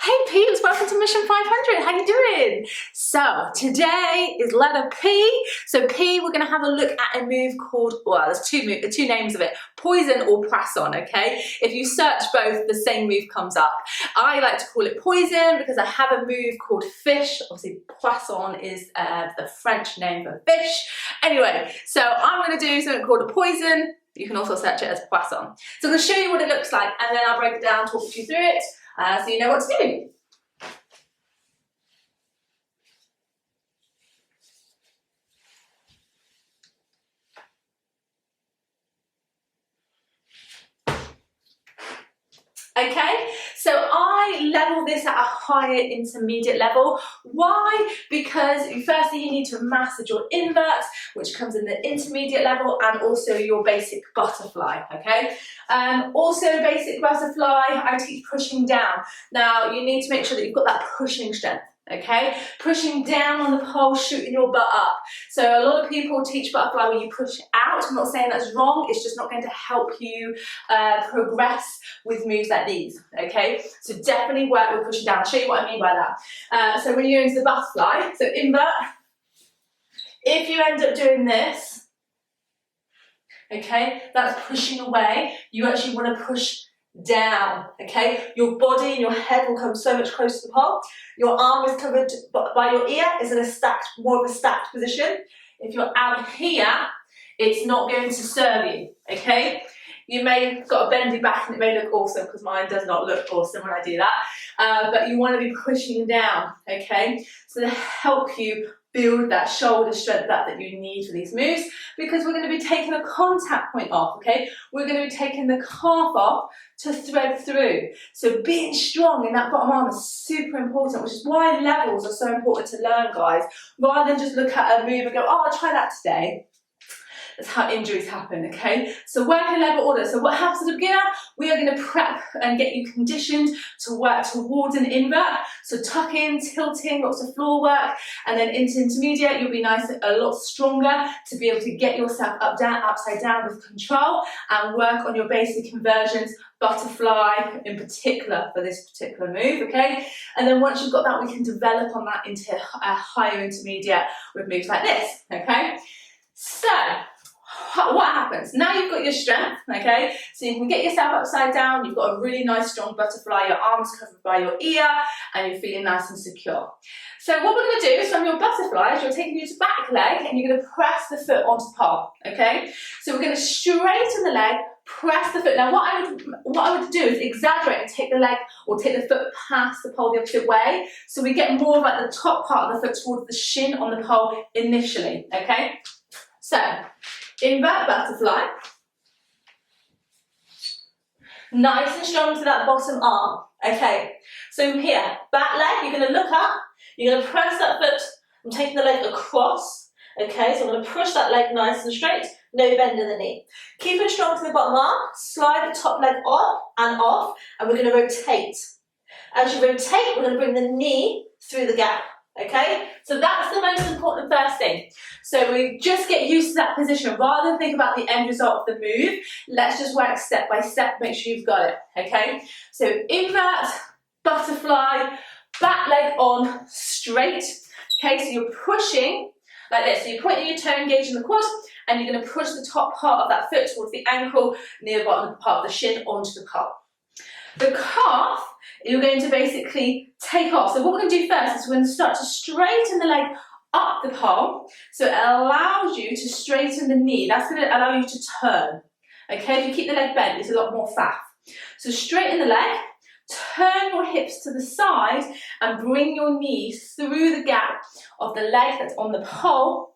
Hey peeps, welcome to Mission 500. How you doing? So today is letter P. So P, we're going to have a look at a move called, well, there's two names of it, Poisson or Poisson, okay? If you search both, the same move comes up. I like to call it Poisson because I have a move called fish. Obviously, Poisson is the French name for fish. Anyway, so I'm going to do something called a Poisson. You can also search it as Poisson. So I'm going to show you what it looks like and then I'll break it down, talk you through it. So you know what to do. Okay, so I level this at a higher intermediate level. Why? Because firstly you need to master your invert, which comes in the intermediate level, and also your basic butterfly, okay? Also basic butterfly, I teach pushing down. Now you need to make sure that you've got that pushing strength. Okay, pushing down on the pole, shooting your butt up. So a lot of people teach butterfly where you push out. I'm not saying that's wrong, it's just not going to help you progress with moves like these, okay? So definitely work with pushing down. I'll show you what I mean by that. So when you go into the butterfly, so invert, if you end up doing this, okay, that's pushing away. You actually want to push down, okay? Your body and your head will come so much closer to the pole. Your arm is covered by your ear, is in a stacked, more of a stacked position. If you're out here, it's not going to serve you, okay? You may have got a bendy back and it may look awesome, because mine does not look awesome when I do that, but you want to be pushing down, okay? So to help you build that shoulder strength that you need for these moves, because we're going to be taking a contact point off, okay? We're going to be taking the calf off to thread through. So being strong in that bottom arm is super important, which is why levels are so important to learn, guys. Rather than just look at a move and go, oh, I'll try that today. That's how injuries happen, okay? So work in level order. So what happens as a beginner? We are going to prep and get you conditioned to work towards an invert. So tuck in, tilting, lots of floor work, and then into intermediate, you'll be nice, a lot stronger to be able to get yourself up, down, upside down with control and work on your basic conversions, butterfly in particular for this particular move, okay? And then once you've got that, we can develop on that into a higher intermediate with moves like this, okay? So, what happens? Now you've got your strength, okay? So you can get yourself upside down, you've got a really nice strong butterfly, your arms covered by your ear, and you're feeling nice and secure. So what we're going to do is from your butterfly, you're taking you to back leg, and you're going to press the foot onto the pole, okay? So we're going to straighten the leg, press the foot. Now what I would do is exaggerate and take the leg or take the foot past the pole the opposite way, so we get more of like the top part of the foot towards the shin on the pole initially, okay? So, invert butterfly, nice and strong to that bottom arm, okay? So here, back leg, you're going to look up, you're going to press that foot, I'm taking the leg across, okay? So I'm going to push that leg nice and straight, no bend in the knee. Keep it strong to the bottom arm, slide the top leg up and off, and we're going to rotate. As you rotate, we're going to bring the knee through the gap. Okay, so that's the most important first thing. So we just get used to that position rather than think about the end result of the move. Let's just work step by step, make sure you've got it. Okay, so invert, butterfly, back leg on, straight. Okay, so you're pushing like this. So you're pointing your toe, engaging the quad, and you're going to push the top part of that foot towards the ankle, near the bottom part of the shin onto the calf. The calf, you're going to basically take off. So what we're going to do first is we're going to start to straighten the leg up the pole. So it allows you to straighten the knee. That's going to allow you to turn. Okay, if you keep the leg bent, it's a lot more faff. So straighten the leg, turn your hips to the side and bring your knee through the gap of the leg that's on the pole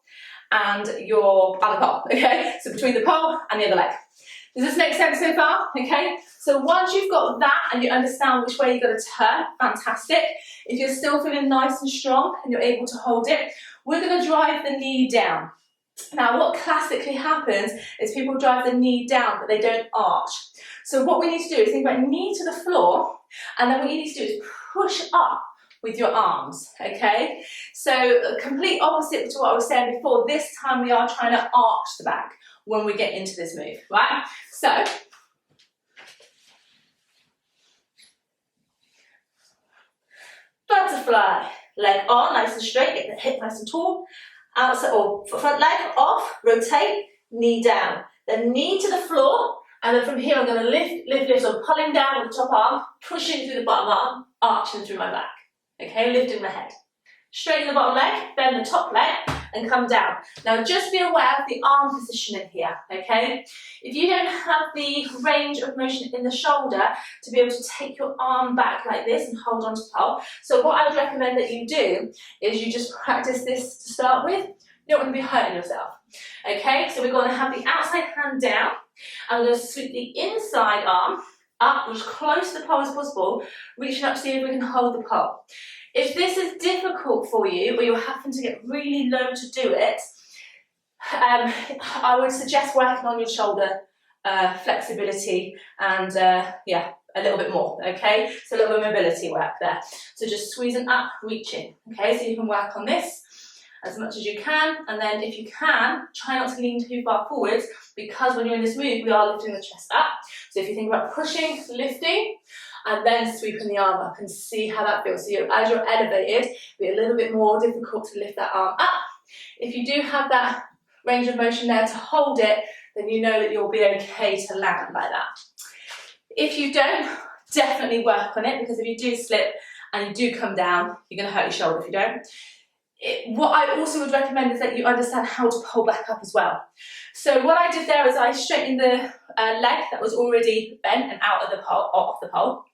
and your other pole. Okay, so between the pole and the other leg. Does this make sense so far? Okay, so once you've got that and you understand which way you've got to turn, fantastic. If you're still feeling nice and strong and you're able to hold it, we're going to drive the knee down. Now what classically happens is people drive the knee down but they don't arch. So what we need to do is think about knee to the floor, and then what you need to do is push up with your arms, okay? So complete opposite to what I was saying before. This time we are trying to arch the back when we get into this move, right? So butterfly. Leg on, nice and straight, get the hip nice and tall. Outside, or front leg off, rotate, knee down. Then knee to the floor, and then from here I'm going to lift, so I'm pulling down with the top arm, pushing through the bottom arm, arching through my back. Okay, lifting my head. Straighten the bottom leg, bend the top leg, and come down. Now just be aware of the arm positioning here, okay? If you don't have the range of motion in the shoulder to be able to take your arm back like this and hold on to the pole, so what I would recommend that you do is you just practice this to start with. You don't want to be hurting yourself, okay? So we're going to have the outside hand down, and we're going to sweep the inside arm up as close to the pole as possible, reaching up to see if we can hold the pole. If this is difficult for you, or you're having to get really low to do it, I would suggest working on your shoulder flexibility and yeah, a little bit more, okay? So a little bit of mobility work there. So just squeezing up, reaching, okay? So you can work on this as much as you can, and then if you can, try not to lean too far forwards, because when you're in this move, we are lifting the chest up. So if you think about pushing, lifting, and then sweeping the arm up, and see how that feels. So as you're elevated, it'll be a little bit more difficult to lift that arm up. If you do have that range of motion there to hold it, then you know that you'll be okay to land like that. If you don't, definitely work on it, because if you do slip and you do come down, you're going to hurt your shoulder if you don't. What I also would recommend is that you understand how to pull back up as well. So what I did there is I straightened the leg that was already bent and out of the pole, off the pole,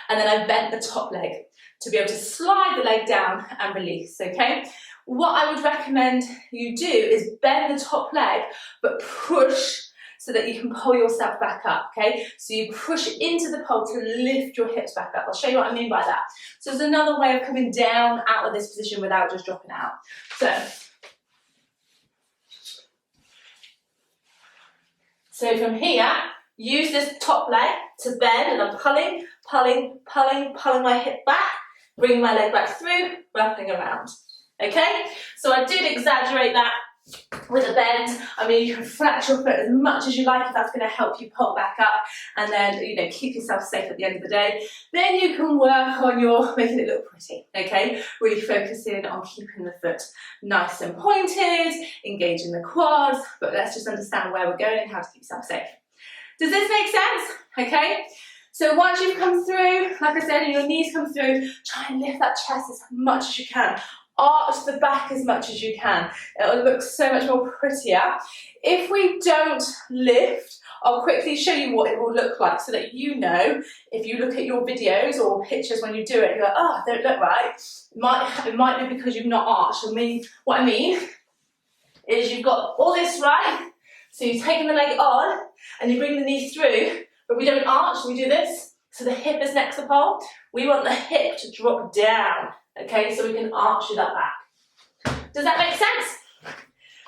and then I bent the top leg to be able to slide the leg down and release, okay? What I would recommend you do is bend the top leg, but push so that you can pull yourself back up, okay? So you push into the pole to lift your hips back up. I'll show you what I mean by that. So there's another way of coming down out of this position without just dropping out. So from here, use this top leg to bend, and I'm pulling my hip back, bring my leg back through, wrapping around, okay? So I did exaggerate that with a bend. I mean, you can flex your foot as much as you like if that's going to help you pull back up, and then, you know, keep yourself safe at the end of the day. Then you can work on your making it look pretty, okay? Really focusing on keeping the foot nice and pointed, engaging the quads, but let's just understand where we're going and how to keep yourself safe. Does this make sense? Okay? So once you've come through, like I said, and your knees come through, try and lift that chest as much as you can. Arch the back as much as you can. It'll look so much more prettier. If we don't lift, I'll quickly show you what it will look like so that you know, if you look at your videos or pictures when you do it, you're like, oh, they don't look right. It might be because you've not arched. What I mean is you've got all this right, so you've taken the leg on and you bring the knee through, but we don't arch, we do this. So the hip is next to the pole. We want the hip to drop down. Okay, so we can arch that back. Does that make sense?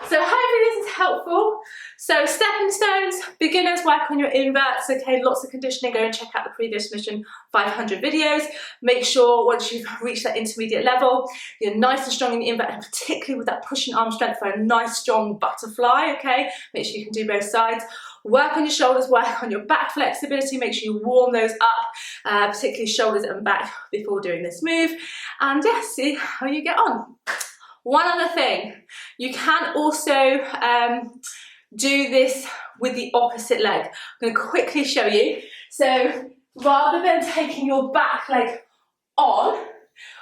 So hopefully this is helpful. So stepping stones, beginners work on your inverts. Okay, lots of conditioning. Go and check out the previous Mission 500 videos. Make sure once you've reached that intermediate level, you're nice and strong in the invert, and particularly with that pushing arm strength for a nice strong butterfly. Okay, make sure you can do both sides. Work on your shoulders, work on your back flexibility, make sure you warm those up, particularly shoulders and back before doing this move, and yeah, see how you get on. One other thing, you can also do this with the opposite leg. I'm going to quickly show you. So rather than taking your back leg on,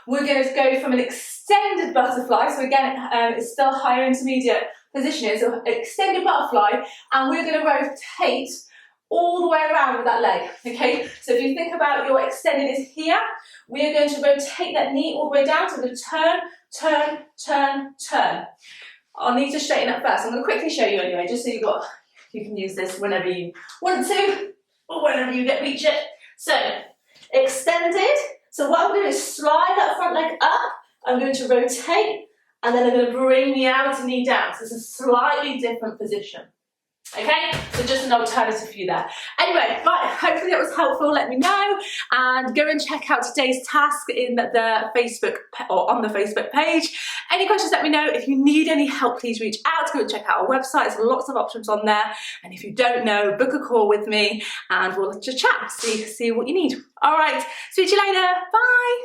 we're going to go from an extended butterfly, so again it's still higher intermediate position, so extended butterfly, and we're going to rotate all the way around with that leg, okay? So if you think about your extended is here, we are going to rotate that knee all the way down, so we're going to turn, turn, turn, turn. I'll need to straighten up first. I'm going to quickly show you anyway, just so you can use this whenever you want to, or whenever you reach it. So, extended. So what I'm going to do is slide that front leg up, I'm going to rotate, and then I'm going to bring the outer knee down. So it's a slightly different position. Okay, so just an alternative for you there. Anyway, right, hopefully that was helpful. Let me know, and go and check out today's task in the Facebook or on the Facebook page. Any questions, let me know. If you need any help, please reach out. Go and check out our website. There's lots of options on there. And if you don't know, book a call with me and we'll just chat, see what you need. All right, speak to you later. Bye.